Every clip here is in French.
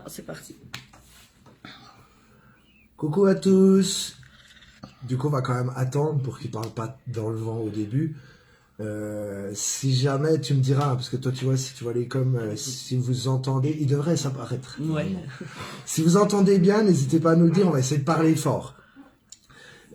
C'est parti. Coucou à tous. Du coup, on va quand même attendre pour qu'il parle pas dans le vent au début. Si jamais tu me diras, parce que toi tu vois, si tu vois les coms, si vous entendez, il devrait s'apparaître. Ouais. Normalement. Si vous entendez bien, n'hésitez pas à nous le dire, on va essayer de parler fort.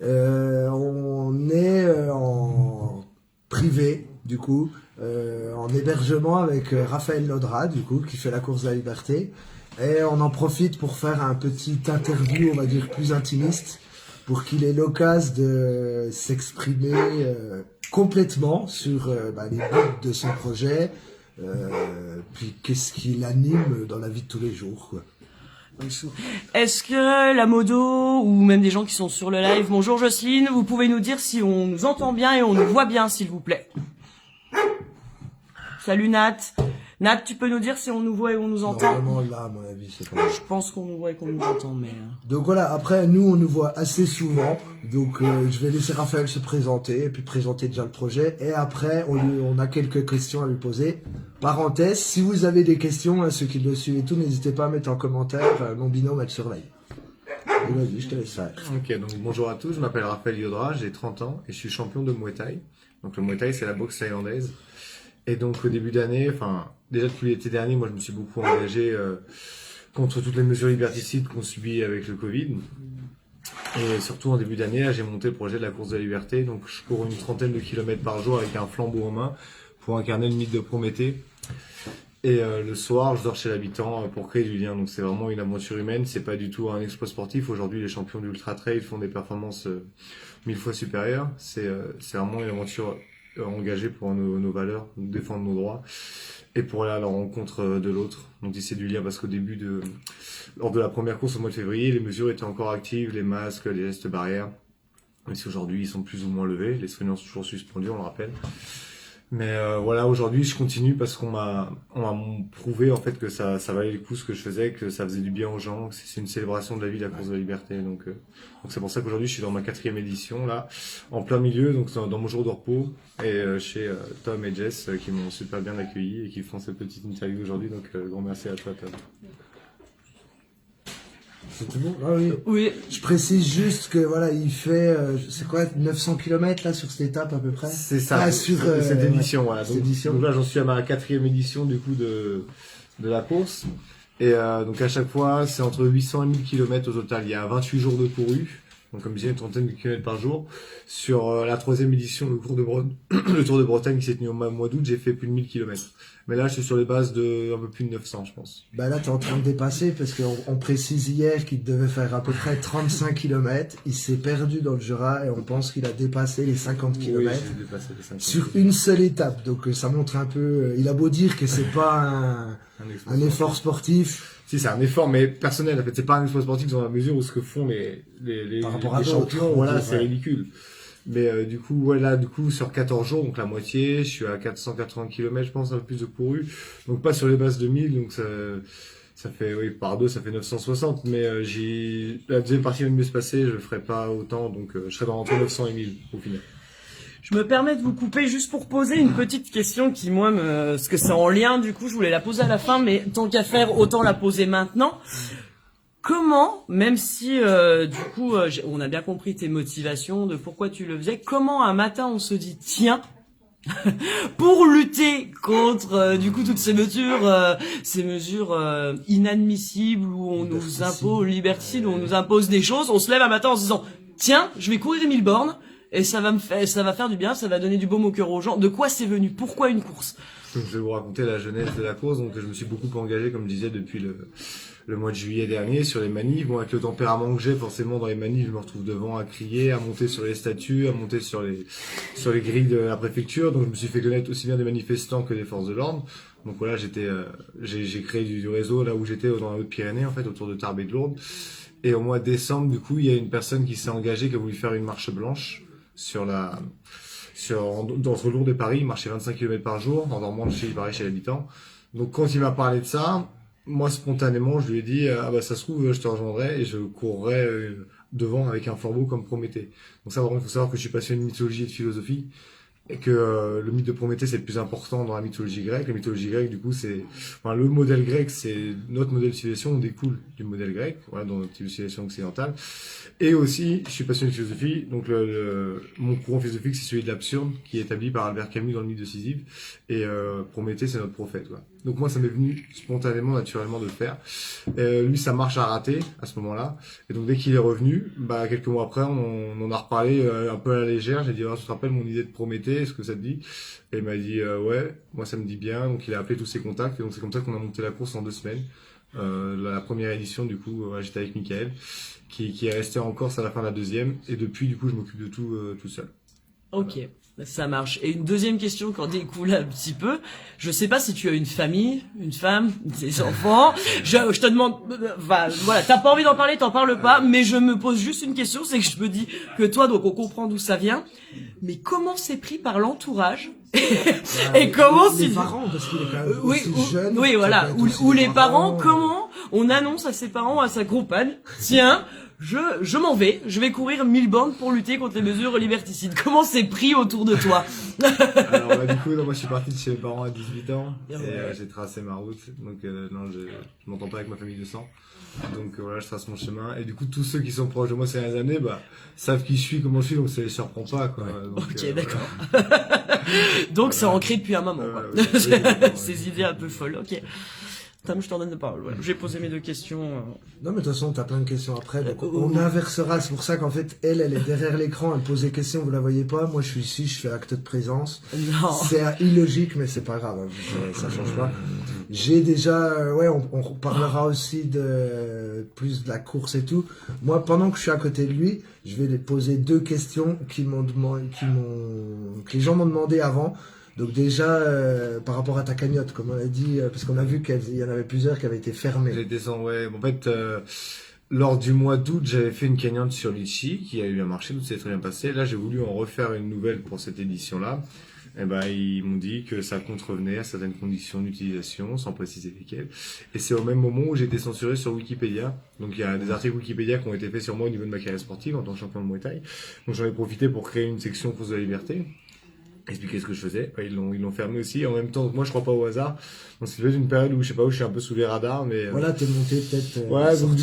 On est en privé, du coup, en hébergement avec Raphaël Lodra, du coup, qui fait la course de la liberté. Et on en profite pour faire un petit interview, on va dire, plus intimiste, pour qu'il ait l'occasion de s'exprimer complètement sur les buts de son projet, puis qu'est-ce qui l'anime dans la vie de tous les jours, quoi. Est-ce que la modo ou même des gens qui sont sur le live, bonjour Jocelyne, vous pouvez nous dire si on nous entend bien et on nous voit bien, s'il vous plaît. Salut Nat. Nat, tu peux nous dire si on nous voit et on nous entend? Normalement, là, à mon avis, c'est pas mal. Je pense qu'on nous voit et qu'on nous entend, mais... Donc voilà, après, nous, on nous voit assez souvent. Donc je vais laisser Raphaël se présenter, et puis présenter déjà le projet. Et après, on a quelques questions à lui poser. Parenthèse, si vous avez des questions, ceux qui le suivent et tout, n'hésitez pas à mettre en commentaire. Mon binôme, elle surveille. Et vas-y, je te laisse faire. Ok, donc bonjour à tous, je m'appelle Raphaël Yodra, j'ai 30 ans et je suis champion de Muay Thai. Donc le Muay Thai, c'est la boxe thaïlandaise. Et donc au début d'année, déjà depuis l'été dernier, moi je me suis beaucoup engagé contre toutes les mesures liberticides qu'on subit avec le Covid. Et surtout en début d'année, là, j'ai monté le projet de la course de la liberté. Donc je cours une trentaine de kilomètres par jour avec un flambeau en main pour incarner le mythe de Prométhée. Et le soir, je dors chez l'habitant pour créer du lien. Donc c'est vraiment une aventure humaine, c'est pas du tout un exploit sportif. Aujourd'hui, les champions du ultra trail font des performances 1000 fois supérieures. C'est vraiment une aventure engagée pour nos valeurs, défendre nos droits et pour aller à la rencontre de l'autre. Donc c'est du lien parce qu'au début lors de la première course au mois de février, les mesures étaient encore actives, les masques, les gestes barrières. Même si aujourd'hui ils sont plus ou moins levés, les soignants sont toujours suspendus, on le rappelle. Mais voilà, aujourd'hui je continue parce on m'a prouvé en fait que ça valait le coup ce que je faisais, que ça faisait du bien aux gens, que c'est une célébration de la vie, la course de la liberté. Donc c'est pour ça qu'aujourd'hui je suis dans ma 4e édition là, en plein milieu, donc dans mon jour de repos, et chez Tom et Jess qui m'ont super bien accueilli et qui font cette petite interview aujourd'hui. Donc grand merci à toi Tom. C'est tout bon? Ah oui. Oui. Je précise juste que voilà, il fait, c'est quoi, 900 km là sur cette étape à peu près? C'est ça, Ah, sur cette édition, voilà. cette édition. Donc là j'en suis à ma 4e édition du coup de la course. Et donc à chaque fois c'est entre 800 et 1000 km au total. Il y a 28 jours de couru, donc comme je disais une trentaine de kilomètres par jour. Sur la 3e édition, le Tour de Bretagne qui s'est tenu au mois d'août, j'ai fait plus de 1000 km. Mais là je suis sur les bases de un peu plus de 900 je pense. Bah là, t'es en train de dépasser parce qu'on précise hier qu'il devait faire à peu près 35 km. Il s'est perdu dans le Jura et on pense qu'il a dépassé les 50 Oui, km j'ai dépassé les 50 sur une seule étape. Donc ça montre un peu, il a beau dire que c'est pas un effort sportif. Si, c'est un effort, mais personnel. En fait, c'est pas un exploit sportif dans la mesure où ce que font les Par rapport à d'autres, champions, on voilà, dirait. c'est ridicule. Mais du coup, voilà, sur 14 jours, donc la moitié, je suis à 480 km, je pense, un peu plus de couru. Donc pas sur les bases de 1000, donc ça fait, oui, par deux, ça fait 960. Mais la deuxième partie va mieux se passer, je ferai pas autant, donc je serai entre 900 et 1000 au final. Je me permets de vous couper juste pour poser une petite question qui, moi, parce que c'est en lien, du coup, je voulais la poser à la fin, mais tant qu'à faire, autant la poser maintenant. Comment, même si du coup on a bien compris tes motivations de pourquoi tu le faisais, comment un matin on se dit tiens pour lutter contre du coup toutes ces mesures inadmissibles où on nous impose liberticides, où on nous impose des choses, on se lève un matin en se disant tiens je vais courir 1000 bornes et ça va faire du bien, ça va donner du baume au cœur aux gens. De quoi c'est venu? Pourquoi une course? Donc, je vais vous raconter la genèse de la course. Donc, je me suis beaucoup engagé, comme je disais, depuis le mois de juillet dernier sur les manifs. Bon, avec le tempérament que j'ai, forcément, dans les manifs, je me retrouve devant à crier, à monter sur les statues, à monter sur les grilles de la préfecture. Donc, je me suis fait connaître aussi bien des manifestants que des forces de l'ordre. Donc voilà, j'ai créé du réseau là où j'étais dans la Haute-Pyrénées, en fait, autour de Tarbes et de Lourdes. Et au mois de décembre, du coup, il y a une personne qui s'est engagée, qui a voulu faire une marche blanche entre Lourdes et Paris, il marchait 25 km par jour, en dormant chez l'habitant. Donc quand il m'a parlé de ça, moi spontanément je lui ai dit ah bah ça se trouve je te rejoindrai et je courrai devant avec un flambeau comme Prométhée. Donc ça vraiment il faut savoir que je suis passionné de mythologie et de philosophie et que le mythe de Prométhée c'est le plus important dans la mythologie grecque. La mythologie grecque, du coup, le modèle grec, c'est notre modèle de civilisation, on découle du modèle grec, voilà, dans notre civilisation occidentale. Et aussi, je suis passionné de philosophie, donc mon courant philosophique c'est celui de l'absurde, qui est établi par Albert Camus dans le mythe de Sisyphe. Et Prométhée c'est notre prophète, quoi. Donc moi ça m'est venu spontanément, naturellement de le faire. Lui sa marche a raté à ce moment-là, et donc dès qu'il est revenu, quelques mois après on en a reparlé un peu à la légère. J'ai dit tu te rappelles mon idée de Prométhée, est-ce que ça te dit? Et il m'a dit ouais, moi ça me dit bien. Donc il a appelé tous ses contacts, et donc c'est comme ça qu'on a monté la course en 2 semaines. La première édition, du coup, j'étais avec Michael, qui est resté en Corse à la fin de la deuxième, et depuis, du coup, je m'occupe de tout seul. Ok, ça marche. Et une deuxième question qu'on découle un petit peu. Je sais pas si tu as une famille, une femme, des enfants. Je te demande, voilà, t'as pas envie d'en parler, t'en parles pas, mais je me pose juste une question, c'est que je me dis que toi, donc on comprend d'où ça vient, mais comment c'est pris par l'entourage? Et comment les parents, parce qu'il est quand même oui, aussi jeune. oui, voilà, ou les parents, comment on annonce à ses parents, à sa compagne, tiens, je m'en vais, je vais courir 1000 bornes pour lutter contre les mesures liberticides. Comment c'est pris autour de toi? Alors du coup, moi je suis parti de chez mes parents à 18 ans, et j'ai tracé ma route, donc non, je m'entends pas avec ma famille de sang. Donc voilà, je trace mon chemin, et du coup tous ceux qui sont proches de moi ces dernières années savent qui je suis, comment je suis, donc ça les surprend pas, quoi. Donc, ok, d'accord. Donc c'est ancré depuis un moment, quoi. Ces idées un peu folles, ok. Tom, je t'en donne la parole. Voilà. J'ai posé mes 2 questions. Non, mais de toute façon, t'as plein de questions après. Donc on inversera. C'est pour ça qu'en fait, elle est derrière l'écran. Elle pose des questions, vous la voyez pas. Moi, je suis ici, je fais acte de présence. Non. C'est illogique, mais c'est pas grave. Ça change pas. J'ai déjà, on parlera aussi plus de la course et tout. Moi, pendant que je suis à côté de lui, je vais lui poser 2 questions que les gens m'ont demandé avant. Donc déjà, par rapport à ta cagnotte, comme on a dit, parce qu'on a vu qu'il y en avait plusieurs qui avaient été fermées. J'ai descendu, ouais. En fait, lors du mois d'août, j'avais fait une cagnotte sur Litchi, qui a eu un marché, tout s'est très bien passé. Là, j'ai voulu en refaire une nouvelle pour cette édition-là. Et ils m'ont dit que ça contrevenait à certaines conditions d'utilisation, sans préciser lesquelles. Et c'est au même moment où j'ai été censuré sur Wikipédia. Donc il y a des articles Wikipédia qui ont été faits sur moi au niveau de ma carrière sportive en tant que champion de Muay Thai. Donc j'en ai profité pour créer une section course de la liberté. Expliquer ce que je faisais. Ils l'ont fermé aussi. En même temps, moi, je crois pas au hasard. Donc, c'est peut-être une période où, je sais pas, où je suis un peu sous les radars, mais... Voilà, t'es monté peut-être... donc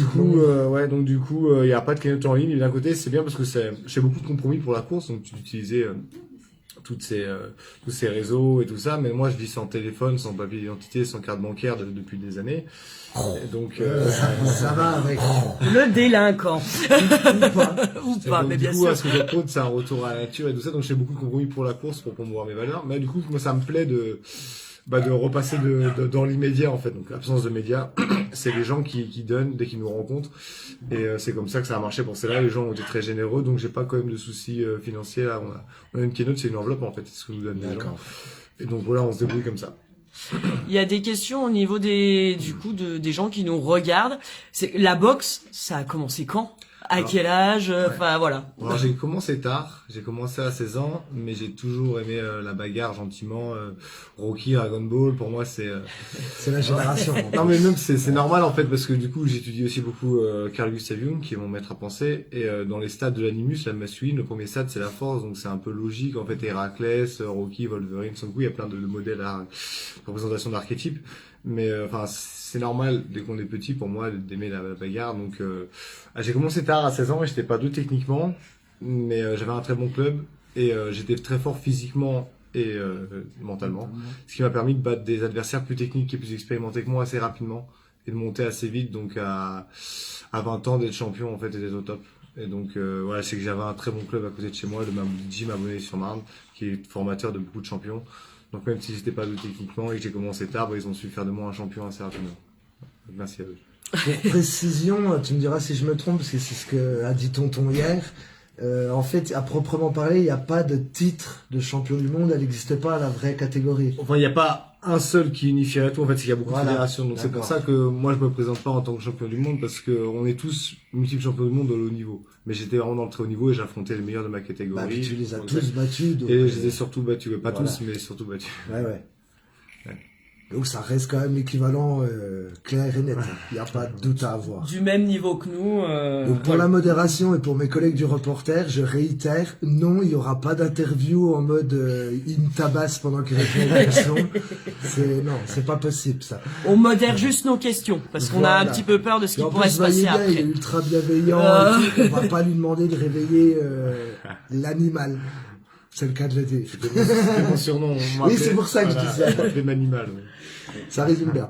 du coup, il y a pas de cagnotte en ligne. Et d'un côté, c'est bien parce que j'ai beaucoup de compromis pour la course. Donc, tu utilisais tous ces réseaux et tout ça. Mais moi, je vis sans téléphone, sans papier d'identité, sans carte bancaire depuis des années. Et donc, ça va avec... Le délinquant. Ou pas, donc, mais du bien coup, sûr. ce que j'apporte, c'est un retour à la nature et tout ça. Donc, je fais beaucoup de compromis pour la course, pour promouvoir mes valeurs. Mais du coup, moi, ça me plaît de repasser dans l'immédiat, en fait. Donc, l'absence de médias, c'est les gens qui donnent dès qu'ils nous rencontrent. Et c'est comme ça que ça a marché pour celle-là. Les gens ont été très généreux, donc j'ai pas quand même de soucis financiers. Là, on a une keynote, c'est une enveloppe, en fait. C'est ce que nous donnent les gens. Et donc, voilà, on se débrouille comme ça. Il y a des questions au niveau des gens qui nous regardent. La boxe, ça a commencé quand? À quel âge? Enfin, voilà. Alors, j'ai commencé tard. J'ai commencé à 16 ans, mais j'ai toujours aimé la bagarre gentiment. Rocky, Dragon Ball, pour moi, c'est la génération. Non, mais même, c'est normal, en fait, parce que du coup, j'étudie aussi beaucoup Carl Gustav Jung, qui est mon maître à penser. Et dans les stades de l'animus, la masculine, le premier stade, c'est la force. Donc, c'est un peu logique. En fait, Héraclès, Rocky, Wolverine, Son Goku, il y a plein de modèles à représentation d'archétypes. Mais c'est normal dès qu'on est petit pour moi d'aimer la bagarre. Donc j'ai commencé tard à 16 ans et j'étais pas doué techniquement, mais j'avais un très bon club et j'étais très fort physiquement et mentalement, ce qui m'a permis de battre des adversaires plus techniques et plus expérimentés que moi assez rapidement et de monter assez vite. Donc à 20 ans d'être champion en fait et d'être au top. Et donc voilà, c'est que j'avais un très bon club à côté de chez moi, le gym Abonney-sur-Marne, qui est formateur de beaucoup de champions. Donc même si j'étais pas doué techniquement et que j'ai commencé tard, ils ont su faire de moi un champion assez rapidement. Donc, merci à eux. Pour précision, tu me diras si je me trompe, parce que c'est ce que a dit tonton hier. En fait, à proprement parler, il n'y a pas de titre de champion du monde, elle n'existe pas à la vraie catégorie. Enfin, il n'y a pas un seul qui unifierait tout, en fait, c'est qu'il y a beaucoup de fédérations. Donc c'est pour ça que moi je me présente pas en tant que champion du monde, parce que on est tous multiples champions du monde dans le haut niveau. Mais j'étais vraiment dans le très haut niveau et j'affrontais les meilleurs de ma catégorie. Bah, tu les as tous battus. Donc et je les ai surtout battus, pas tous, mais surtout battus. Ouais. Donc ça reste quand même l'équivalent clair et net. Il n'y a pas de doute à avoir. Du même niveau que nous. Donc pour la modération et pour mes collègues du reporter, je réitère, non, il n'y aura pas d'interview en mode il me tabasse pendant qu'il répond à la question. Non, c'est pas possible ça. On modère juste nos questions parce qu'on a un petit peu peur de ce qui pourrait se passer bien, après. Il est ultra bienveillant. Et tout. On va pas lui demander de réveiller l'animal. C'est le cas de le dire. C'était mon surnom. Oui, c'est pour ça que je dis ça. On m'appelait Manimal. Oui. Ça résume bien.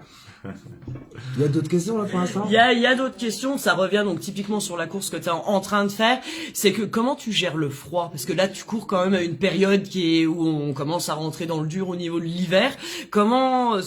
Il y a d'autres questions là pour l'instant? Il y a d'autres questions, ça revient donc typiquement sur la course que tu es en train de faire, c'est que comment tu gères le froid? Parce que là tu cours quand même à une période où on commence à rentrer dans le dur au niveau de l'hiver. Comment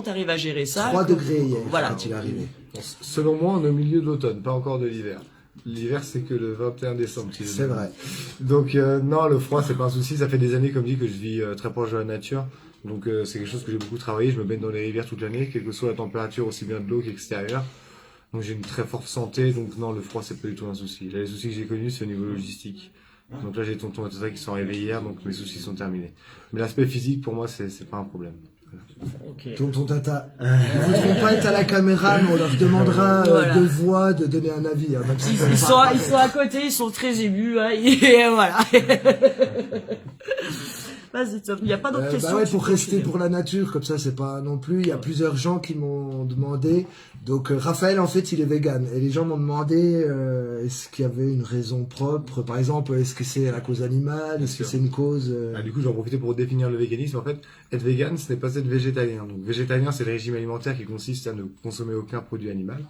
t'arrives à gérer ça? 3 degrés hier, voilà. quand il est arrivé. Bon, selon moi, on est au milieu de l'automne, pas encore de l'hiver. L'hiver, c'est que le 21 décembre. C'est vrai. Donc, non, le froid, c'est pas un souci. Ça fait des années, comme dit, que je vis très proche de la nature. Donc, c'est quelque chose que j'ai beaucoup travaillé. Je me baigne dans les rivières toute l'année, quelle que soit la température, aussi bien de l'eau qu'extérieure. Donc, j'ai une très forte santé. Donc, non, le froid, c'est pas du tout un souci. Là, les soucis que j'ai connus, c'est au niveau logistique. Donc là, j'ai tonton et tout ça qui sont arrivés hier, donc mes soucis sont terminés. Mais l'aspect physique, pour moi, c'est pas un problème. Okay. Tonton Tata, ils ne voudront pas être à la caméra, mais on leur demandera voilà. de voix de donner un avis. Hein, ils sont à côté, ils sont très émus, hein, et voilà. Vas-y, il n'y a pas d'autres questions. Ouais, pour rester pour la nature, comme ça, c'est pas non plus. Il y a plusieurs gens qui m'ont demandé. Donc, Raphaël, en fait, il est vegan. Et les gens m'ont demandé, est-ce qu'il y avait une raison propre? Par exemple, est-ce que c'est la cause animale? Est-ce que c'est une cause... Du coup, j'en profite pour définir le véganisme. En fait, être vegan, ce n'est pas être végétalien. Donc, végétalien, c'est le régime alimentaire qui consiste à ne consommer aucun produit animal.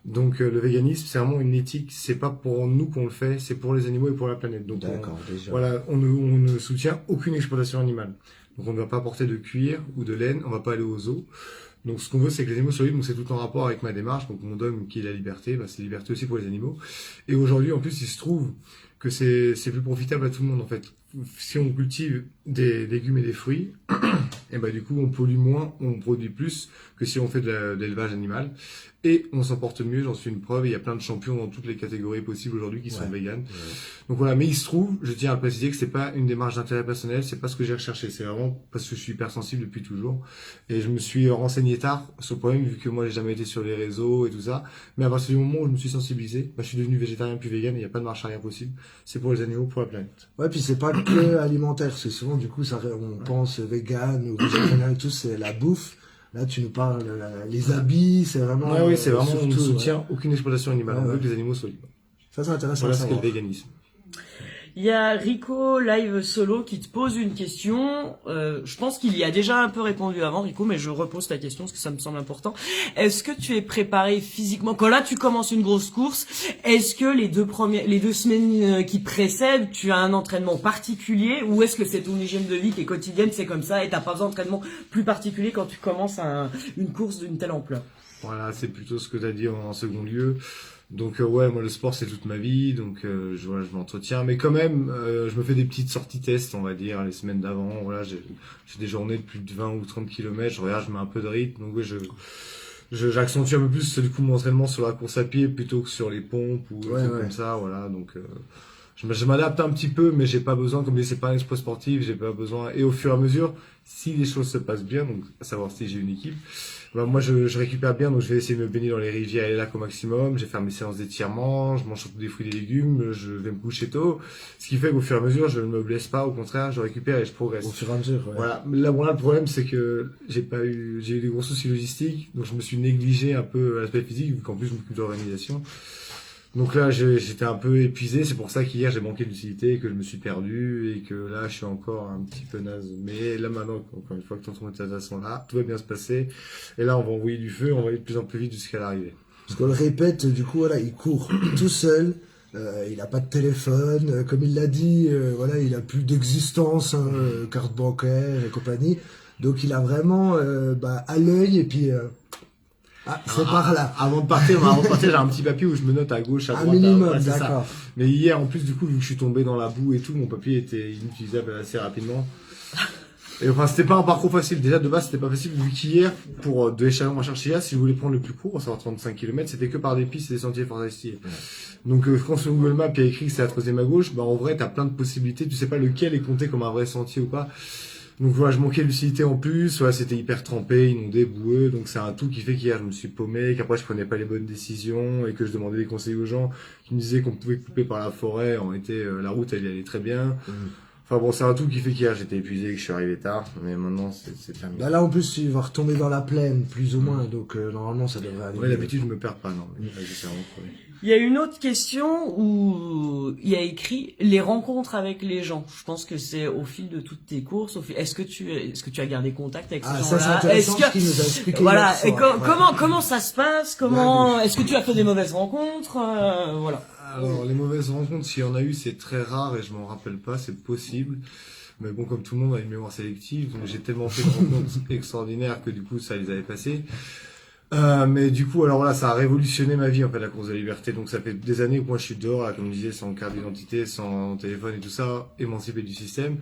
Donc, le véganisme, c'est vraiment une éthique. C'est pas pour nous qu'on le fait, c'est pour les animaux et pour la planète. Donc, déjà. Voilà, on ne soutient aucune exploitation animale. Donc, on ne va pas porter de cuir ou de laine, on va pas aller aux zoos. Donc, ce qu'on veut, c'est que les animaux survivent. Donc, c'est tout en rapport avec ma démarche. Donc, mon dogme qui est la liberté, c'est liberté aussi pour les animaux. Et aujourd'hui, en plus, il se trouve que c'est plus profitable à tout le monde, en fait. Si on cultive des légumes et des fruits, et du coup, on pollue moins, on produit plus que si on fait de l'élevage animal. Et on s'en porte mieux, j'en suis une preuve. Il y a plein de champions dans toutes les catégories possibles aujourd'hui qui sont véganes. Ouais. Donc voilà, mais il se trouve, je tiens à préciser que c'est pas une démarche d'intérêt personnel, c'est pas ce que j'ai recherché. C'est vraiment parce que je suis hypersensible depuis toujours. Et je me suis renseigné tard sur le problème, vu que moi j'ai jamais été sur les réseaux et tout ça. Mais à partir du moment où je me suis sensibilisé, je suis devenu végétarien puis vegan, et il n'y a pas de marche arrière possible. C'est pour les animaux, pour la planète. Ouais, puis c'est pas que alimentaire, c'est souvent du coup on pense vegan ou végétarien et tout, c'est la bouffe. Là, tu nous parles les habits, c'est vraiment. Ouais, oui, c'est vraiment. On ne soutient aucune exploitation animale. On veut que les animaux soient libres. Ça, c'est intéressant. Voilà ce qu'est le véganisme. Il y a Rico Live Solo qui te pose une question. Je pense qu'il y a déjà un peu répondu avant, Rico, mais je repose ta question parce que ça me semble important. Est-ce que tu es préparé physiquement quand là tu commences une grosse course? Est-ce que les 2 semaines qui précèdent, tu as un entraînement particulier ou est-ce que c'est ton hygiène de vie qui est quotidienne, c'est comme ça et t'as pas besoin d'entraînement plus particulier quand tu commences une course d'une telle ampleur? Voilà, c'est plutôt ce que tu as dit en second lieu. Donc ouais, moi le sport c'est toute ma vie, donc je m'entretiens, mais quand même je me fais des petites sorties tests, on va dire, les semaines d'avant. Voilà, j'ai des journées de plus de 20 ou 30 km, je mets un peu de rythme, donc ouais, j'accentue un peu plus du coup mon entraînement sur la course à pied plutôt que sur les pompes ou comme ça, voilà. Donc je m'adapte un petit peu, mais j'ai pas besoin, comme je dis, c'est pas un exploit sportif, j'ai pas besoin. Et au fur et à mesure, si les choses se passent bien, donc à savoir si j'ai une équipe, moi je récupère bien, donc je vais essayer de me baigner dans les rivières et les lacs au maximum, je vais faire mes séances d'étirement, je mange surtout des fruits et des légumes, je vais me coucher tôt, ce qui fait qu'au fur et à mesure je ne me blesse pas, au contraire je récupère et je progresse. Au fur et à mesure, ouais. Voilà. Là, le problème c'est que j'ai eu des gros soucis logistiques, donc je me suis négligé un peu l'aspect physique, vu qu'en plus je m'occupe de l'organisation. Donc là, j'étais un peu épuisé, c'est pour ça qu'hier j'ai manqué de lucidité, que je me suis perdu et que là je suis encore un petit peu naze. Mais là maintenant, encore une fois que tonton et tata sont là, tout va bien se passer. Et là on va envoyer du feu, on va aller de plus en plus vite jusqu'à l'arrivée. Parce qu'on le répète, du coup voilà, il court tout seul, il a pas de téléphone, comme il l'a dit, voilà, il a plus d'existence, carte bancaire et compagnie. Donc il a vraiment à l'œil et puis c'est par là. Avant de partir, j'ai un petit papier où je me note à gauche, à droite. Un minimum, d'accord. Mais hier, en plus, du coup, vu que je suis tombé dans la boue et tout, mon papier était inutilisable assez rapidement. Et enfin, c'était pas un parcours facile. Déjà, de base, c'était pas facile, vu qu'hier, pour de Échallon à Charchilla, si je voulais prendre le plus court, à savoir 35 km, c'était que par des pistes et des sentiers forestiers. Donc, quand sur Google Maps, il y a écrit que c'est la troisième à gauche, en vrai, t'as plein de possibilités. Tu sais pas lequel est compté comme un vrai sentier ou pas. Donc voilà, je manquais de lucidité en plus, ouais, c'était hyper trempé, inondé, boueux, donc c'est un tout qui fait qu'hier je me suis paumé, qu'après je prenais pas les bonnes décisions et que je demandais des conseils aux gens qui me disaient qu'on pouvait couper par la forêt, en été la route elle y allait très bien. Enfin bon, c'est un tout qui fait qu'hier j'étais épuisé, que je suis arrivé tard, mais maintenant c'est terminé. Bah là, en plus, tu vas retomber dans la plaine, plus ou moins, donc normalement, ça devrait aller. Ouais, d'habitude je me perds pas, non, mais là, j'étais vraiment crevé. Il y a une autre question où il y a écrit les rencontres avec les gens. Je pense que c'est au fil de toutes tes courses. Est-ce que tu as gardé contact avec ces Ah, gens-là? ça, c'est intéressant, Est-ce ce qu'il nous a expliqué voilà. hier Et soir. Ouais. comment ça se passe? Est-ce que tu as fait des mauvaises rencontres? Voilà. Alors, les mauvaises rencontres, s'il y en a eu, c'est très rare et je m'en rappelle pas, c'est possible. Mais bon, comme tout le monde a une mémoire sélective, donc j'ai tellement fait de rencontres extraordinaires que du coup, ça les avait passées. Mais du coup, alors là, ça a révolutionné ma vie, en fait, la course de la liberté. Donc ça fait des années que moi je suis dehors, là, comme je disais, sans carte d'identité, sans téléphone et tout ça, émancipé du système.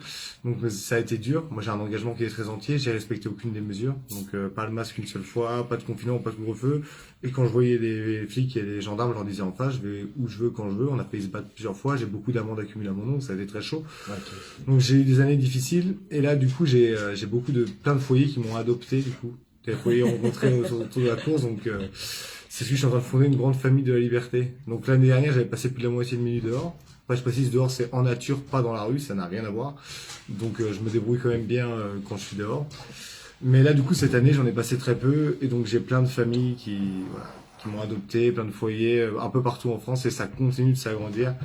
Donc ça a été dur. Moi j'ai un engagement qui est très entier, j'ai respecté aucune des mesures. Donc pas le masque une seule fois, pas de confinement, pas de couvre-feu. Et quand je voyais les flics et les gendarmes, je leur disais en face, je vais où je veux, quand je veux. On a failli se battre plusieurs fois, j'ai beaucoup d'amendes accumulées à mon nom, ça a été très chaud. Donc j'ai eu des années difficiles. Et là, du coup, j'ai beaucoup plein de foyers qui m'ont adopté, du coup. Des foyers rencontrés autour de la course, donc c'est ce que je suis en train de fonder une grande famille de la liberté. Donc l'année dernière, j'avais passé plus de la moitié de mes nuits dehors. Après, je précise, dehors, c'est en nature, pas dans la rue, ça n'a rien à voir. Donc je me débrouille quand même bien quand je suis dehors. Mais là, du coup, cette année, j'en ai passé très peu, et donc j'ai plein de familles qui m'ont adopté, plein de foyers un peu partout en France, et ça continue de s'agrandir.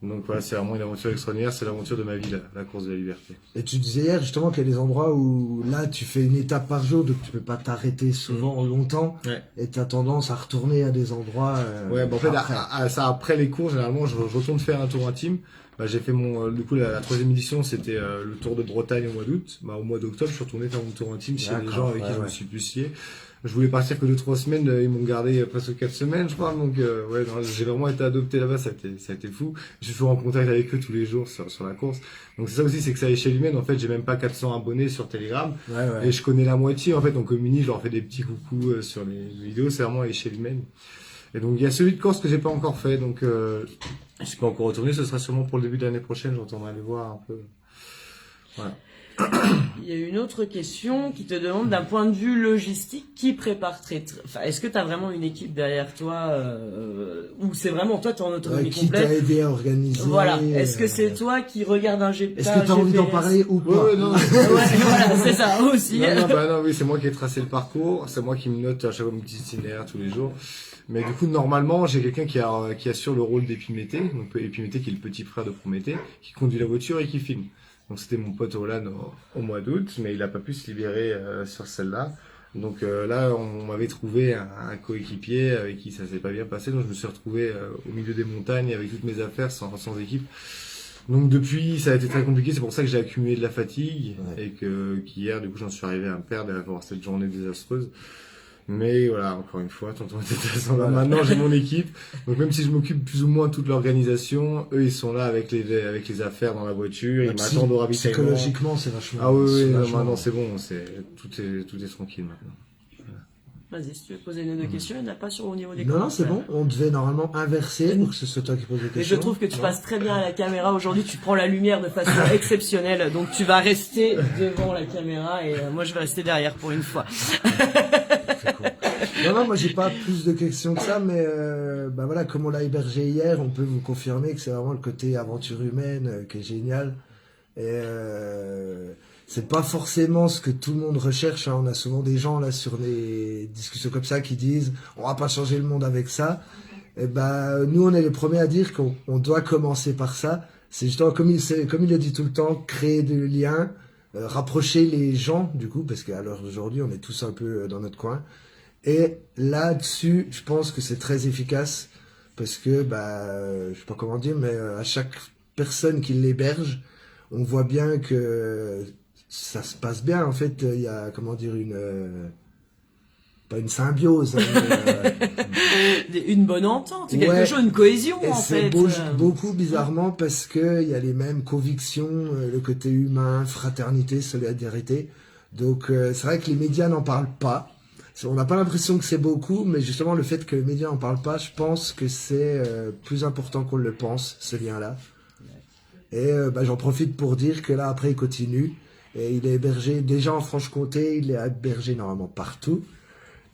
Donc voilà, c'est vraiment une aventure extraordinaire, c'est l'aventure de ma vie, la course de la liberté. Et tu disais hier justement qu'il y a des endroits où là tu fais une étape par jour, donc tu peux pas t'arrêter souvent longtemps, Ouais. et tu as tendance à retourner à des endroits. Ouais, bah en fait, après. après les cours, généralement, je retourne faire un tour intime. Bah, j'ai fait du coup, la troisième édition, c'était le Tour de Bretagne au mois d'août. Bah, au mois d'octobre, je suis retourné faire mon tour intime chez les gens avec qui je me suis plus scié. Je voulais partir que 2-3 semaines, ils m'ont gardé presque 4 semaines, je crois. Donc, ouais, non, j'ai vraiment été adopté là-bas, ça a été fou. Je suis toujours en contact avec eux tous les jours sur la course. Donc, c'est ça aussi, c'est que c'est à échelle humaine. En fait, j'ai même pas 400 abonnés sur Telegram. Ouais. Et je connais la moitié. En fait, on communique, je leur fais des petits coucous sur les vidéos. C'est vraiment à échelle humaine. Et donc, il y a celui de Corse que j'ai pas encore fait. Donc, je suis pas encore retourné. Ce sera sûrement pour le début de l'année prochaine. Je retournerai aller voir un peu. Voilà. Il y a une autre question qui te demande d'un point de vue logistique, qui prépare enfin, est-ce que tu as vraiment une équipe derrière toi ou c'est vraiment toi, tu es en autonomie Qui t'a complète? aidé à organiser. Voilà. Est-ce que c'est toi qui regarde un GPS? Est-ce que tu as envie d'en parler ou pas? Ouais, non. Ouais, voilà, c'est ça aussi. Non, oui, c'est moi qui ai tracé le parcours. C'est moi qui me note à chaque fois mon petit itinéraire tous les jours. Mais du coup, normalement, j'ai quelqu'un qui assure le rôle d'Épiméthée. Donc, Épiméthée qui est le petit frère de Prométhée, qui conduit la voiture et qui filme. Donc c'était mon pote Olan au mois d'août, mais il n'a pas pu se libérer sur celle-là. Donc là, on m'avait trouvé un coéquipier avec qui ça s'est pas bien passé, donc je me suis retrouvé au milieu des montagnes avec toutes mes affaires sans équipe. Donc depuis, ça a été très compliqué, c'est pour ça que j'ai accumulé de la fatigue et qu'hier, du coup, j'en suis arrivé à me perdre et à avoir cette journée désastreuse. Mais voilà, encore une fois, tonton était voilà. Maintenant, j'ai mon équipe. Donc même si je m'occupe plus ou moins de toute l'organisation, eux, ils sont là avec les affaires dans la voiture, ils m'attendent au ravitaillement. Psychologiquement, c'est vachement. Ah oui, vachement... maintenant c'est bon, tout est tranquille maintenant. Vas-y, si tu veux poser une autre question, il n'y en a pas au niveau des Non, c'est bon. On devait normalement inverser pour que ce soit toi qui pose les questions. Mais je trouve que tu passes très bien à la caméra aujourd'hui. Tu prends la lumière de façon exceptionnelle. Donc tu vas rester devant la caméra et moi je vais rester derrière pour une fois. C'est cool. Non, moi j'ai pas plus de questions que ça, mais bah voilà, comme on l'a hébergé hier, on peut vous confirmer que c'est vraiment le côté aventure humaine qui est génial. Et c'est pas forcément ce que tout le monde recherche. Hein. On a souvent des gens là sur des discussions comme ça qui disent on va pas changer le monde avec ça. Et ben nous on est les premiers à dire qu'on doit commencer par ça. C'est justement comme il le dit tout le temps, créer des liens, rapprocher les gens du coup, parce qu'à l'heure d'aujourd'hui on est tous un peu dans notre coin. Et là-dessus, je pense que c'est très efficace parce que je sais pas comment dire, mais à chaque personne qui l'héberge, on voit bien que ça se passe bien. En fait, il y a, comment dire, pas une symbiose. Une bonne entente, quelque chose, une cohésion et en fait. C'est beaucoup bizarrement parce que il y a les mêmes convictions, le côté humain, fraternité, solidarité. Donc c'est vrai que les médias n'en parlent pas. On n'a pas l'impression que c'est beaucoup, mais justement le fait que les médias n'en parlent pas, je pense que c'est plus important qu'on le pense, ce lien-là. Et j'en profite pour dire que là après il continue. Et il est hébergé déjà en Franche-Comté, il est hébergé normalement partout.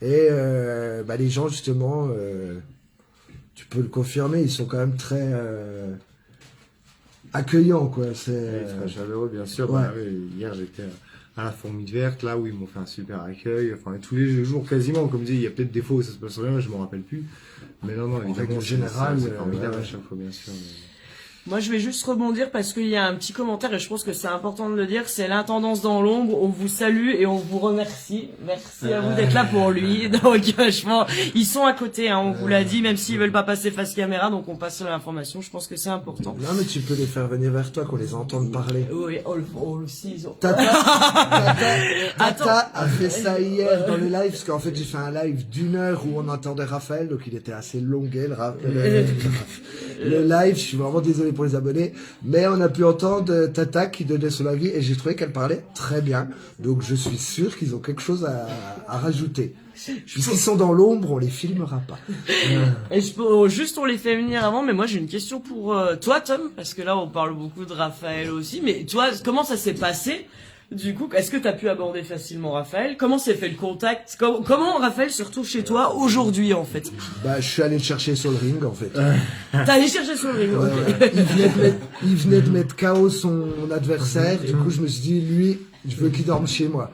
Et les gens, justement, tu peux le confirmer, ils sont quand même très accueillants, quoi. C'est Très chaleureux, bien sûr. Ouais. Bah, oui, hier, j'étais à la Fourmi Verte, là où ils m'ont fait un super accueil. Enfin, tous les jours, quasiment, comme dit, il y a peut-être des fois où ça se passe bien, je me rappelle plus. Mais non, règle évidemment, générale, c'est formidable ouais. à chaque fois, bien sûr. Moi, je vais juste rebondir parce qu'il y a un petit commentaire et je pense que c'est important de le dire. C'est l'intendance dans l'ombre. On vous salue et on vous remercie. Merci à vous d'être là pour lui. Donc, franchement, ils sont à côté, hein, on vous l'a dit, même s'ils veulent pas passer face caméra. Donc, on passe l'information. Je pense que c'est important. Non, mais tu peux les faire venir vers toi, qu'on les entende parler. Oui, aussi, ils ont... Tata a fait ça hier dans le live, parce qu'en fait j'ai fait un live d'1 heure où on entendait Raphaël, donc il était assez longuet le live, je suis vraiment désolé pour les abonnés, mais on a pu entendre Tata qui donnait son avis et j'ai trouvé qu'elle parlait très bien, donc je suis sûr qu'ils ont quelque chose à rajouter. Puisqu'ils sont dans l'ombre, on les filmera pas. Et juste on les fait venir avant, mais moi j'ai une question pour toi Tom, parce que là on parle beaucoup de Raphaël aussi, mais toi comment ça s'est passé? Du coup, est-ce que tu as pu aborder facilement Raphaël? Comment s'est fait le contact? Comment Raphaël se retrouve chez toi aujourd'hui en fait? Bah, je suis allé le chercher sur le ring en fait. T'as allé chercher sur le ring, Ouais, ok. ouais. Il venait de mettre KO son adversaire, du coup je me suis dit, lui, je veux qu'il dorme chez moi.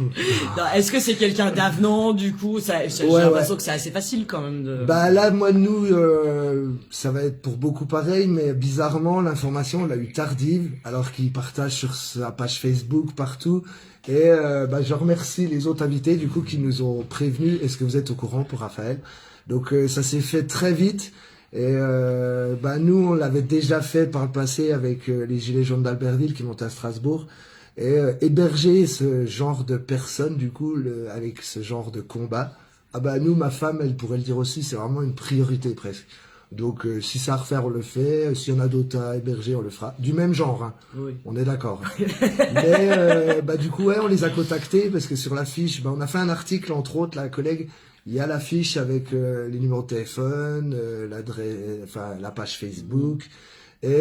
Non, est-ce que c'est quelqu'un d'avenant du coup? J'ai l'impression que c'est assez facile quand même de... Bah là, moi, nous, ça va être pour beaucoup pareil, mais bizarrement, l'information, on l'a eu tardive, alors qu'il partage sur sa page Facebook, partout. Et je remercie les autres invités, du coup, qui nous ont prévenus. Est-ce que vous êtes au courant pour Raphaël? Donc ça s'est fait très vite. Et nous, on l'avait déjà fait par le passé avec les Gilets jaunes d'Albertville qui montaient à Strasbourg. Et héberger ce genre de personnes, du coup, avec ce genre de combat, nous, ma femme, elle pourrait le dire aussi, c'est vraiment une priorité presque. Donc, si ça à refaire, on le fait. S'il y en a d'autres à héberger, on le fera. Du même genre, hein. Oui. On est d'accord. Mais du coup, ouais, on les a contactés parce que sur l'affiche, on a fait un article, entre autres, la collègue, il y a l'affiche avec les numéros de téléphone, la page Facebook. Et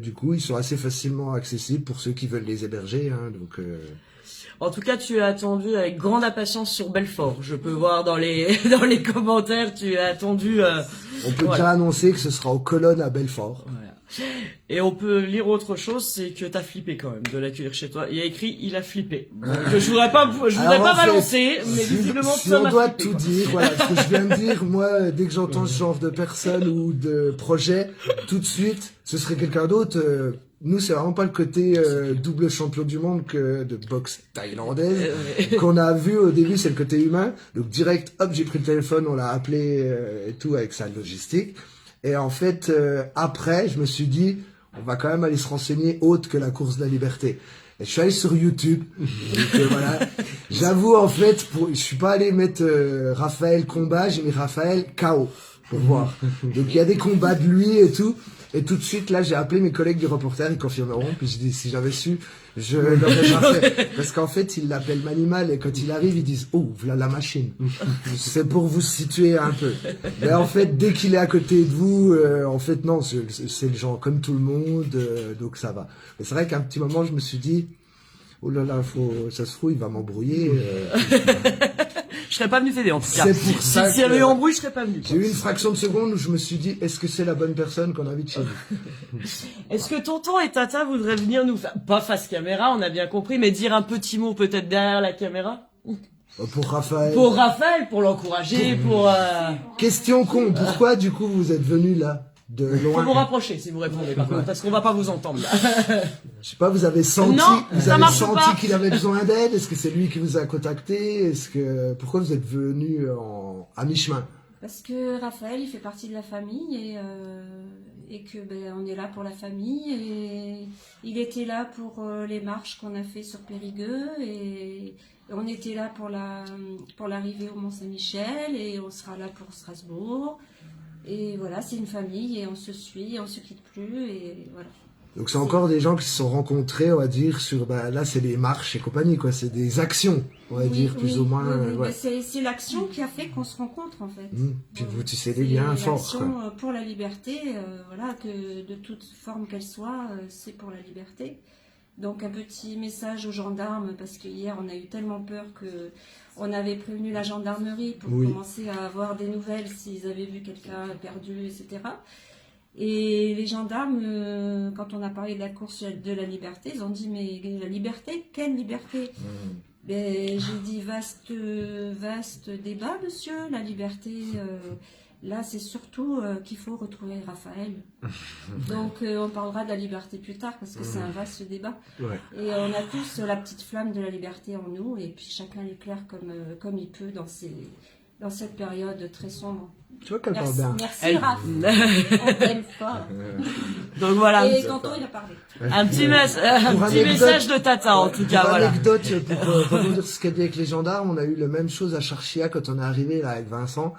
du coup, ils sont assez facilement accessibles pour ceux qui veulent les héberger. Hein, donc, En tout cas, tu as attendu avec grande impatience sur Belfort. Je peux voir dans les dans les commentaires, tu as attendu. on peut voilà. déjà annoncer que ce sera aux colonnes à Belfort. Voilà. Et on peut lire autre chose, c'est que t'as flippé quand même de l'accueillir chez toi. Il y a écrit, il a flippé. Donc, je voudrais pas Alors, en fait, balancer, mais si, visiblement si ça on m'a doit flippé, tout quoi. dire, voilà, ce que je viens de dire, moi, dès que j'entends ce genre de personne ou de projet, tout de suite, ce serait quelqu'un d'autre. Nous, c'est vraiment pas le côté double champion du monde que de boxe thaïlandaise qu'on a vu au début, c'est le côté humain. Donc direct, hop, j'ai pris le téléphone, on l'a appelé et tout avec sa logistique. Et en fait, après, je me suis dit, on va quand même aller se renseigner autre que la course de la liberté. Et je suis allé sur YouTube. Donc, voilà. J'avoue, en fait, je suis pas allé mettre Raphaël combat, j'ai mis Raphaël KO pour voir. Donc il y a des combats de lui et tout. Et tout de suite, là, j'ai appelé mes collègues du reporter, ils confirmeront. Puis je dis, si j'avais su, je l'aurais pas fait. Parce qu'en fait, ils l'appellent Manimal et quand il arrive, ils disent, oh, voilà la machine. C'est pour vous situer un peu. Mais en fait, dès qu'il est à côté de vous, en fait, non, c'est le genre comme tout le monde, donc ça va. Mais c'est vrai qu'à un petit moment, je me suis dit, oh là là, ça se trouve, il va m'embrouiller. Je serais pas venu t'aider en tout cas. C'est pour ça S'il y avait eu que- embrouille, je serais pas venu. J'ai eu une fraction de seconde où je me suis dit, est-ce que c'est la bonne personne qu'on invite chez nous? Est-ce que tonton et tata voudraient venir nous faire, pas face caméra, on a bien compris, mais dire un petit mot peut-être derrière la caméra? Pour Raphaël. Pour Raphaël, pour l'encourager, pour... Question con, pourquoi du coup vous êtes venu là de Faut vous loin? rapprocher si vous répondez par contre, parce qu'on va pas vous entendre là. Je sais pas, vous avez senti, Non, vous ça avez marche senti pas. qu'il avait besoin d'aide? Est-ce que c'est lui qui vous a contacté? Pourquoi vous êtes venu à mi-chemin? Parce que Raphaël, il fait partie de la famille et que on est là pour la famille et il était là pour les marches qu'on a fait sur Périgueux et on était là pour l'arrivée au Mont-Saint-Michel et on sera là pour Strasbourg et voilà, c'est une famille et on se suit, on se quitte plus et voilà. Donc c'est encore des gens qui se sont rencontrés, on va dire, sur, là c'est des marches et compagnie, quoi, c'est des actions, on va dire, plus ou moins, oui, ouais. c'est l'action qui a fait qu'on se rencontre en fait. Puis vous tissez des liens C'est forts, l'action quoi. pour la liberté, voilà, que de toute forme qu'elle soit, c'est pour la liberté. Donc un petit message aux gendarmes, parce que hier on a eu tellement peur que on avait prévenu la gendarmerie pour commencer à avoir des nouvelles s'ils avaient vu quelqu'un perdu, etc. Et les gendarmes, quand on a parlé de la course de la liberté, ils ont dit mais la liberté, quelle liberté? Ben, j'ai dit vaste débat, monsieur, la liberté. Là, c'est surtout qu'il faut retrouver Raphaël. Donc, on parlera de la liberté plus tard parce que c'est un vaste débat. Ouais. Et on a tous la petite flamme de la liberté en nous et puis chacun l'éclaire comme il peut dans cette période très sombre. Tu vois qu'elle parle bien. Merci Raph. On t'aime fort. Donc voilà. Et Tonton, il a parlé. Un petit message de Tata, en tout cas, pour voilà. anecdote, pour rebondir sur ce qu'a dit avec les gendarmes, on a eu la même chose à Charchia quand on est arrivé là avec Vincent.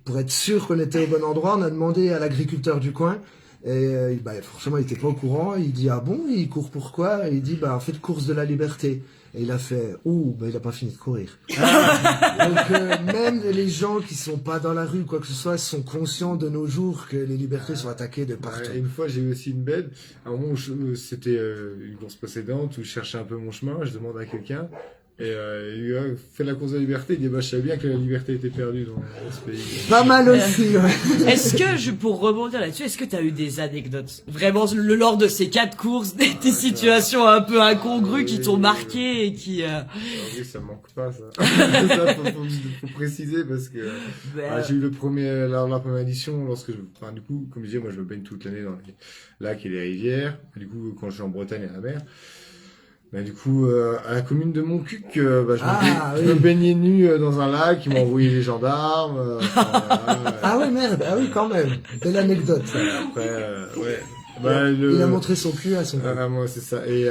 Pour être sûr qu'on était au bon endroit, on a demandé à l'agriculteur du coin. Et forcément, il était pas au courant. Il dit ah bon, il court pourquoi? Et il dit en fait course de la liberté. Et il a fait il a pas fini de courir. Donc même les gens qui sont pas dans la rue, quoi que ce soit, sont conscients de nos jours que les libertés sont attaquées de partout. Et une fois, j'ai eu aussi une bête. À un moment où c'était une course précédente où je cherchais un peu mon chemin, je demande à quelqu'un. Et il fait la course de la liberté, il dit je savais bien que la liberté était perdue dans ce pays. Pas mal aussi, ouais. Est-ce que, pour rebondir là-dessus, est-ce que tu as eu des anecdotes vraiment lors de ces 4 courses, des situations un peu incongrues qui t'ont marqué et qui... Oui, ça manque pas, ça. Ça, faut préciser parce que j'ai eu la première édition du coup, comme je disais, moi je me baigne toute l'année dans les lacs et les rivières. Du coup, quand je suis en Bretagne à la mer, du coup, à la commune de Montcuq, je me baignais nu dans un lac, ils m'ont envoyé les gendarmes. Ah ouais, merde, ah oui, quand même. Belle anecdote. Après, il a montré son cul à son cul. Moi, c'est ça. Et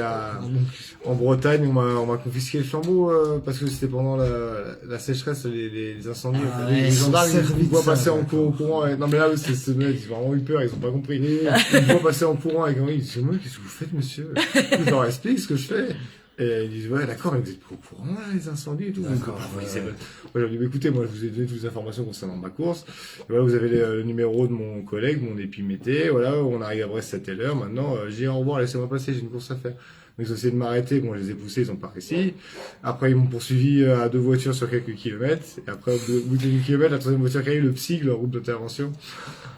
en Bretagne, on m'a confisqué le flambeau parce que c'était pendant la sécheresse, les incendies. Les gendarmes, ils voient passer en courant. Non mais là, c'est ils ont vraiment eu peur, ils ont pas compris. Ils voient passer en courant avec Henri. Ils disent moi, qu'est-ce que vous faites, monsieur? Je leur explique ce que je fais. Et ils disent ouais, d'accord, mais vous êtes pas au courant là, les incendies et tout. D'accord. Moi, je leur dis écoutez, moi je vous ai donné toutes les informations concernant ma course. Et voilà, vous avez le numéro de mon collègue, mon épimété. Voilà, on arrive à Brest à telle heure. Maintenant, j'ai au revoir, laissez-moi passer, j'ai une course à faire. Donc ils ont essayé de m'arrêter, bon, je les ai poussés, ils ont pas réussi. Après, ils m'ont poursuivi à 2 voitures sur quelques kilomètres. Et après, au bout de quelques kilomètres, la 3e voiture qui a eu le psy, leur route d'intervention.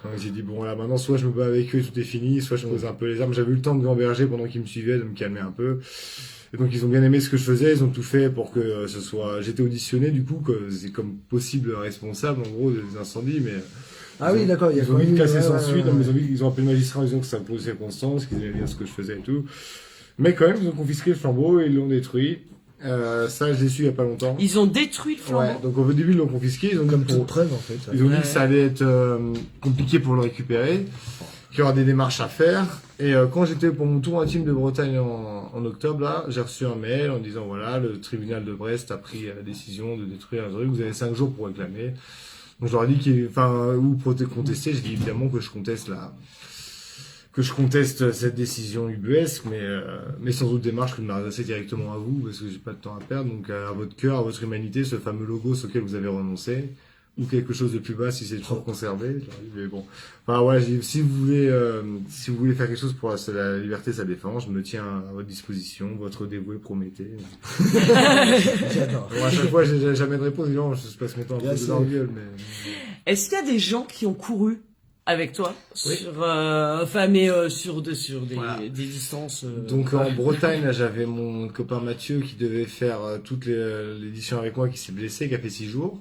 Donc j'ai dit bon là maintenant, soit je me bats avec eux, tout est fini, soit je pose un peu les armes. J'avais eu le temps de gamberger pendant qu'ils me suivaient, de me calmer un peu. Et donc ils ont bien aimé ce que je faisais, ils ont tout fait pour que j'étais auditionné du coup, que c'est comme possible responsable en gros des incendies, mais oui, d'accord, ils ont vite cassé sans suite, ils ont appelé le magistrat en disant que ça posait circonstance, qu'ils aimaient bien ce que je faisais et tout. Mais quand même, ils ont confisqué le flambeau et ils l'ont détruit. Ça, je l'ai su il y a pas longtemps. Ils ont détruit le flambeau. Ouais, donc au début, ils l'ont confisqué, ils ont Comme toute preuve, en fait. Ils ont dit que ça allait être compliqué pour le récupérer, qu'il y aura des démarches à faire. Et quand j'étais pour mon tour intime de Bretagne en octobre, là, j'ai reçu un mail en disant voilà, le tribunal de Brest a pris la décision de détruire un truc, vous avez 5 jours pour réclamer. Donc je leur ai dit ou pour contester, j'ai dit évidemment que je conteste cette décision ubuesque, mais sans autre démarche que de m'adresser directement à vous, parce que j'ai pas de temps à perdre. Donc à votre cœur, à votre humanité, ce fameux logo sur lequel vous avez renoncé, ou quelque chose de plus bas si c'est toujours conservé. Mais bon, si vous voulez faire quelque chose pour la liberté, sa défense, je me tiens à votre disposition. Votre dévoué Prométhée. J'adore. Bon, à chaque fois, j'ai jamais de réponse. Genre, je passe mon temps un peu dans la gueule, mais. Est-ce qu'il y a des gens qui ont couru avec toi Oui. sur des distances Donc en Bretagne, là, j'avais mon copain Mathieu qui devait faire toute l'édition avec moi, qui s'est blessé, qui a fait 6 jours.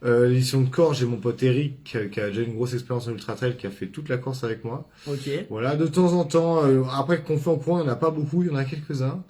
L'édition de Corse, j'ai mon pote Eric qui a déjà une grosse expérience en ultra trail, qui a fait toute la course avec moi. Ok. Voilà, de temps en temps, après qu'on fait en courant, il n'y en a pas beaucoup, il y en a quelques-uns.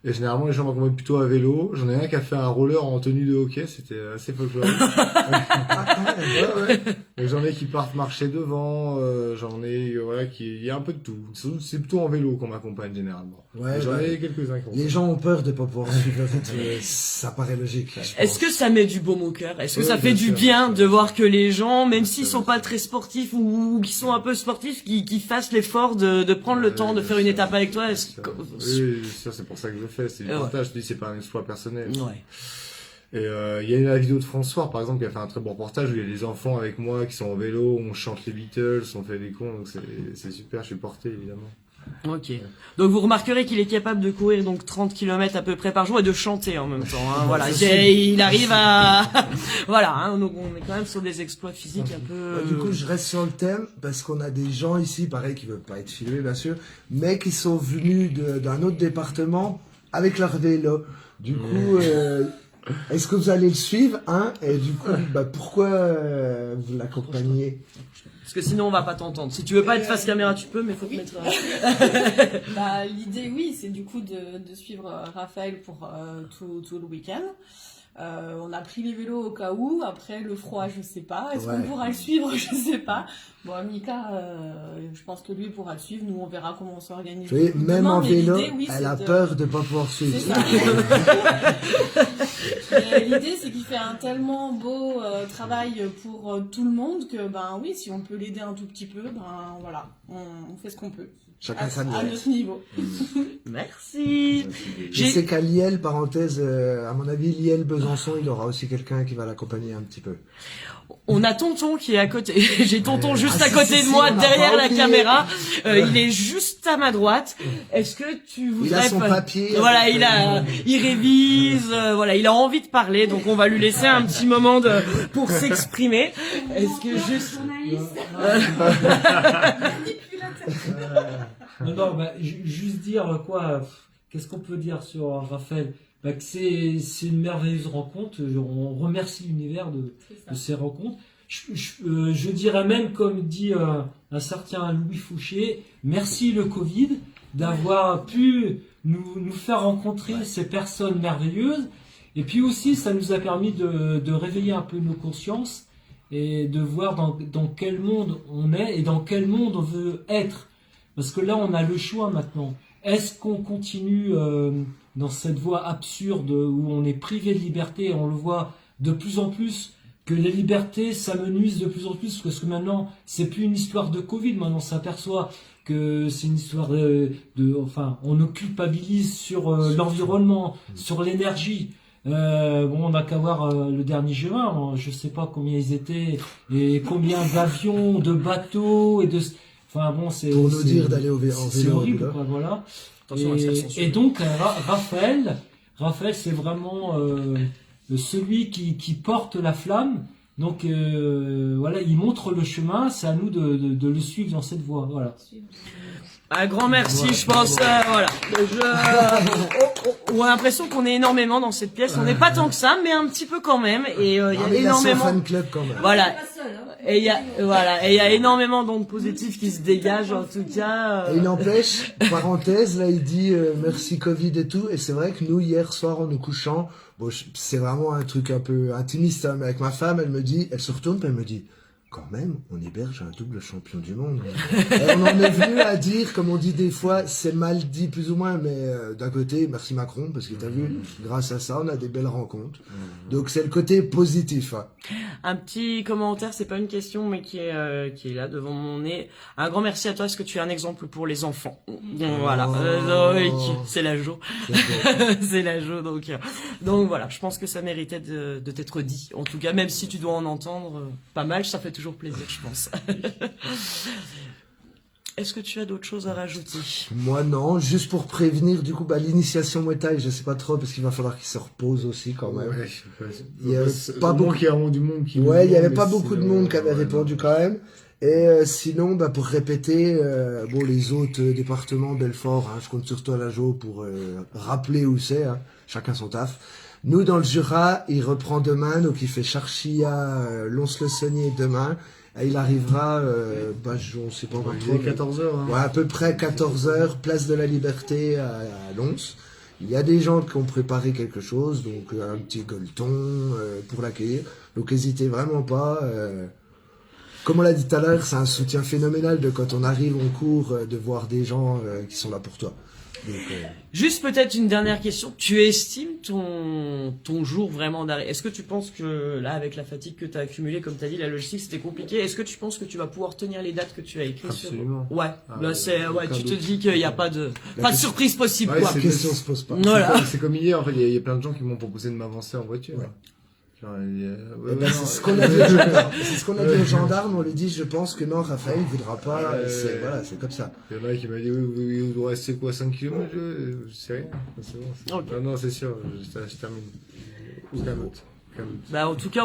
Et généralement, les gens m'accompagnent plutôt à vélo. J'en ai un qui a fait un roller en tenue de hockey, c'était assez folklorique. Ouais. Et j'en ai qui partent marcher devant, j'en ai, il y a un peu de tout. C'est plutôt en vélo qu'on m'accompagne généralement. Ouais, J'en ai quelques-uns qui ont les fait. gens ont peur de pas pouvoir suivre le rythme, ça paraît logique. Est-ce que ça met du baume au cœur? Est-ce que ça fait bien du sûr, bien bien de sûr. voir que les gens, même Bien s'ils sûr, sont pas bien très sportifs ou qui sont un peu sportifs, qui fassent l'effort de prendre le temps de faire une étape avec toi? Oui, c'est pour ça que je le fais, c'est du Ouais. partage, je dis c'est pas un exploit personnel. Ouais. Et il y a eu la vidéo de François, par exemple, qui a fait un très bon reportage où il y a des enfants avec moi qui sont en vélo, on chante les Beatles, on fait des cons, donc c'est super, je suis porté évidemment. Ok. Donc vous remarquerez qu'il est capable de courir donc 30 km à peu près par jour et de chanter en même temps. Hein. Voilà, il arrive à voilà. Hein, donc on est quand même sur des exploits physiques un peu. Du coup, je reste sur le thème parce qu'on a des gens ici, pareil, qui veulent pas être filmés bien sûr, mais qui sont venus d'un autre département avec leur vélo. Du coup, est-ce que vous allez le suivre, hein? Et du coup, pourquoi vous l'accompagnez? Parce que sinon on va pas t'entendre. Si tu veux pas être face caméra, tu peux, mais faut te mettre. L'idée, oui, c'est du coup de suivre Raphaël pour tout le week-end. On a pris les vélos au cas où. Après, le froid, je sais pas. Est-ce qu'on pourra le suivre? Je sais pas. Bon, Mika, je pense que lui pourra le suivre. Nous, on verra comment on s'organise. Vous voyez, même demain, en mais vélo, l'idée, oui, elle a peur de pas pouvoir suivre. C'est ça. L'idée, c'est qu'il fait un tellement beau travail pour tout le monde que, oui, si on peut l'aider un tout petit peu, voilà, on fait ce qu'on peut. Chacun sa à nièce. notre niveau. Merci. Je sais qu'à Liel, parenthèse, à mon avis, Liel, Besançon, il aura aussi quelqu'un qui va l'accompagner un petit peu. On a Tonton qui est à côté. J'ai Tonton juste à si, côté si, de moi, on a derrière pas la oublié. caméra. Il est juste à ma droite. Est-ce que tu voudrais... Il a son papier. Voilà, il révise. Voilà, il a envie de parler, donc on va lui laisser un petit moment pour s'exprimer. Est-ce que juste... Non, juste dire quoi, qu'est-ce qu'on peut dire sur Raphaël? Que c'est une merveilleuse rencontre. On remercie l'univers de ces rencontres. Je dirais même, comme dit un certain Louis Fouché, merci le Covid d'avoir pu nous faire rencontrer ces personnes merveilleuses. Et puis aussi, ça nous a permis de réveiller un peu nos consciences et de voir dans quel monde on est et dans quel monde on veut être. Parce que là, on a le choix maintenant. Est-ce qu'on continue dans cette voie absurde où on est privé de liberté et on le voit de plus en plus que les libertés s'amenuisent de plus en plus parce que maintenant, c'est plus une histoire de Covid. Maintenant, on s'aperçoit que c'est une histoire on nous culpabilise sur l'environnement, sur l'énergie. On n'a qu'à voir le dernier juin. Je sais pas combien ils étaient et combien d'avions, de bateaux et de... c'est Pour nous dire d'aller en vélo. C'est horrible, quoi, voilà. Et donc, Raphaël, c'est vraiment celui qui porte la flamme. Donc, voilà, il montre le chemin. C'est à nous de le suivre dans cette voie, voilà. Un grand merci, je pense. Voilà. On a l'impression qu'on est énormément dans cette pièce. On n'est pas tant que ça, mais un petit peu quand même. Et il y a énormément. fan club quand même. Voilà. Pas seul, hein. Et il y a énormément d'ondes positives qui se dégagent en tout cas. Et il n'empêche, parenthèse, là il dit merci Covid et tout, et c'est vrai que nous hier soir en nous couchant, c'est vraiment un truc un peu intimiste, hein, mais avec ma femme, elle se retourne et elle me dit, quand même, on héberge un double champion du monde. Et on en est venu à dire, comme on dit des fois, c'est mal dit plus ou moins, mais d'un côté, merci Macron, parce que t'as vu, grâce à ça, on a des belles rencontres. Donc c'est le côté positif. Hein. Un petit commentaire, c'est pas une question, mais qui est là devant mon nez. Un grand merci à toi, parce que tu es un exemple pour les enfants. Voilà, c'est la Jo. C'est la Jo, donc voilà, je pense que ça méritait de t'être dit. En tout cas, même si tu dois en entendre pas mal, ça fait toujours plaisir, je pense. Est-ce que tu as d'autres choses à rajouter? Moi non, juste pour prévenir du coup l'initiation Muay Thai, je sais pas trop parce qu'il va falloir qu'il se repose aussi quand même. Ouais, je sais pas. Il y avait pas beaucoup beaucoup- qu'il y a vraiment du monde qui. Ouais, il y avait mais pas c'est, beaucoup de monde qui avait répondu quand même. Et sinon, pour répéter, les autres départements, Belfort, hein, je compte sur toi la Jo pour rappeler où c'est, hein, chacun son taf. Nous dans le Jura, il reprend demain, donc il fait Charchia, Lons-le-Saunier demain. Et il arrivera, on sait pas encore Il trop. est 14h. Hein. Ouais, à peu près 14h, place de la Liberté à Lons. Il y a des gens qui ont préparé quelque chose, donc un petit gueuleton pour l'accueillir. Donc n'hésitez vraiment pas. Comme on l'a dit tout à l'heure, c'est un soutien phénoménal de quand on arrive en cours, de voir des gens qui sont là pour toi. Donc, Juste peut-être une dernière question. Tu estimes ton jour vraiment d'arrêt? Est-ce que tu penses que là, avec la fatigue que tu as accumulée, comme tu as dit, la logistique c'était compliqué, est-ce que tu penses que tu vas pouvoir tenir les dates que tu as écrites? Absolument. Ouais, là aucun tu te doute. dis qu'il n'y a pas de question- surprise possible, Ouais, quoi. la question se pose pas. Voilà. C'est comme hier, en fait, il y a plein de gens qui m'ont proposé de m'avancer en voiture. Ouais. Genre, il dit, ouais, Eh ben, ouais, c'est non, ce qu'on a dit aux gendarmes. C'est ce qu'on a dit aux gendarmes. On lui dit, je pense que non, Raphaël ne voudra pas. C'est, voilà, c'est comme ça. Il y en a qui m'a dit, oui, il doit rester quoi, 5 km? C'est rien, c'est bon. Ok. Non, c'est sûr, je termine. Aucun doute. Bah, en tout cas,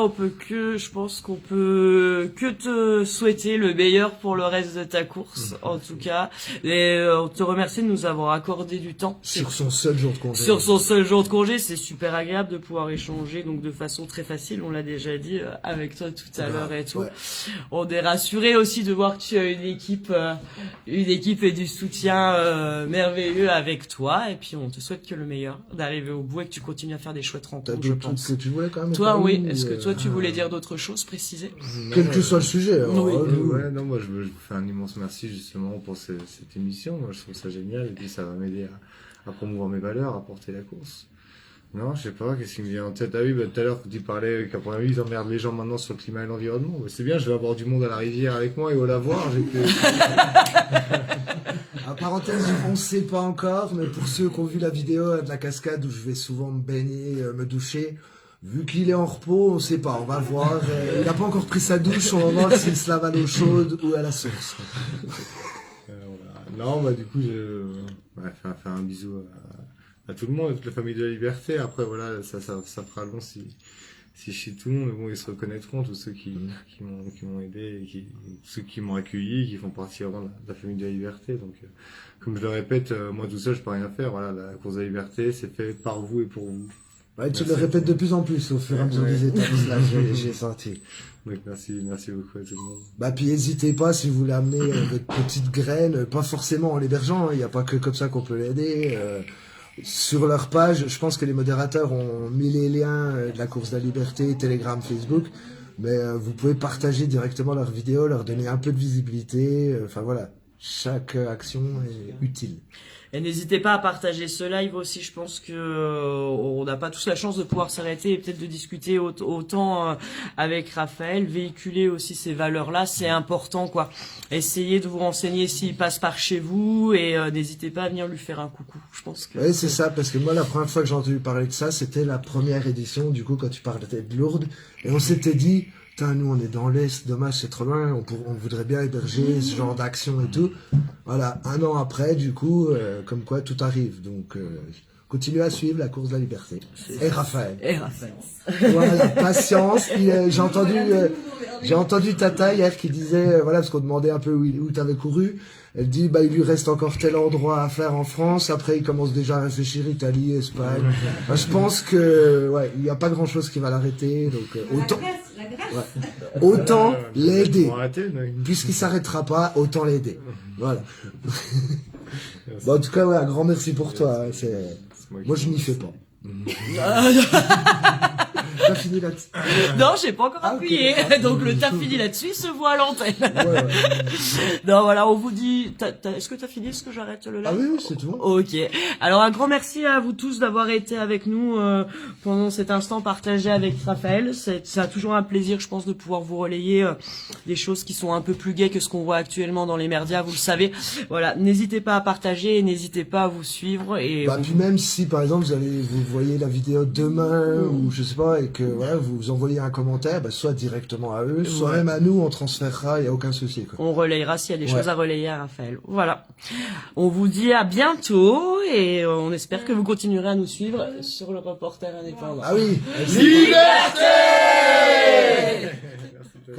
je pense qu'on peut que te souhaiter le meilleur pour le reste de ta course, en tout cas. Et on te remercie de nous avoir accordé du temps. Sur son seul jour de congé. Sur son seul jour de congé, c'est super agréable de pouvoir échanger, donc de façon très facile, on l'a déjà dit, avec toi tout à l'heure et tout. Ouais. On est rassuré aussi de voir que tu as une équipe et du soutien merveilleux avec toi, et puis on te souhaite que le meilleur, d'arriver au bout et que tu continues à faire des chouettes T'as rencontres, je d'autres trucs pense. que tu voulais quand même? Toi, au cas oui. où, Est-ce que toi, tu voulais dire d'autres choses, préciser? Quel que soit le sujet. Alors, Oui. Ouais, non, moi je vous fais un immense merci justement pour cette émission. Moi je trouve ça génial et puis ça va m'aider à promouvoir mes valeurs, à porter la course. Non, je sais pas, qu'est-ce qui me vient en tête? Ah oui, bah, tout à l'heure, tu parlais qu'à première vue, ils emmerdent les gens maintenant sur le climat et l'environnement. Bah, c'est bien, je vais avoir du monde à la rivière avec moi et au lavoir. En parenthèse, on sait pas encore, mais pour ceux qui ont vu la vidéo de la cascade où je vais souvent me baigner, me doucher, vu qu'il est en repos, on sait pas, on va voir. Il n'a pas encore pris sa douche, on va voir s'il se lave à l'eau chaude ou à la source. Voilà. Non, bah du coup, faire un bisou à tout le monde, à toute la famille de la liberté. Après, voilà, ça fera long si chez tout le monde, mais bon, ils se reconnaîtront, tous ceux qui m'ont aidé, et ceux qui m'ont accueilli, qui font partie vraiment de la famille de la liberté. Donc, comme je le répète, moi tout seul, je peux rien faire. Voilà, la course de la liberté, c'est fait par vous et pour vous. Ouais, tu Merci. le répètes de plus en plus au fur et à mesure des étapes, là, j'ai senti. Donc, merci beaucoup à tout le monde. Bah, puis n'hésitez pas si vous voulez amener votre petite graine, pas forcément en l'hébergeant, il n'y a pas que comme ça qu'on peut l'aider. Sur leur page, je pense que les modérateurs ont mis les liens de la course de la liberté, Telegram, Facebook, mais vous pouvez partager directement leurs vidéos, leur donner un peu de visibilité, enfin voilà, chaque action est utile. Et n'hésitez pas à partager ce live aussi. Je pense que on n'a pas tous la chance de pouvoir s'arrêter et peut-être de discuter autant avec Raphaël, véhiculer aussi ces valeurs-là, c'est important quoi. Essayez de vous renseigner s'il passe par chez vous et n'hésitez pas à venir lui faire un coucou. Je pense que Oui, c'est ça, parce que moi, la première fois que j'ai entendu parler de ça, c'était la première édition, du coup, quand tu parlais de Lourdes, et on s'était dit, putain, nous, on est dans l'Est, dommage, c'est trop loin, on voudrait bien héberger ce genre d'action et tout. Voilà, 1 an après, du coup, comme quoi, tout arrive. Donc, continuez à suivre la course de la liberté. Et Raphaël. Et Raphaël. Voilà, patience. J'ai entendu Tata hier qui disait, voilà, parce qu'on demandait un peu où t'avais couru. Elle dit, bah, il lui reste encore tel endroit à faire en France. Après, il commence déjà à réfléchir Italie, Espagne. Enfin, je pense que, ouais, il n'y a pas grand chose qui va l'arrêter. Donc, autant l'aider. Puisqu'il s'arrêtera pas, autant l'aider. Voilà. Bon, en tout cas, ouais, un grand merci pour toi. Moi, je n'y fais pas. T'as fini là-dessus? Non, j'ai pas encore appuyé. Okay. Donc le t'as fini là-dessus il se voit à l'antenne. Ouais. Non, voilà, on vous dit, est-ce que t'as fini? Est-ce que j'arrête le live? Ah oui, c'est tout. Ok. Alors un grand merci à vous tous d'avoir été avec nous pendant cet instant partagé avec Raphaël. Ça a toujours un plaisir, je pense, de pouvoir vous relayer des choses qui sont un peu plus gaies que ce qu'on voit actuellement dans les médias, vous le savez. Voilà, n'hésitez pas à partager, et n'hésitez pas à vous suivre. Et bah, puis même si par exemple vous voyez la vidéo demain ou je sais pas et que voilà vous envoyez un commentaire, bah, soit directement à eux, soit même à nous, on transférera, il y a aucun souci quoi. On relayera s'il y a des choses à relayer à Raphaël. Voilà. On vous dit à bientôt et on espère que vous continuerez à nous suivre sur le Reporter Indépendant. Ah oui. Liberté!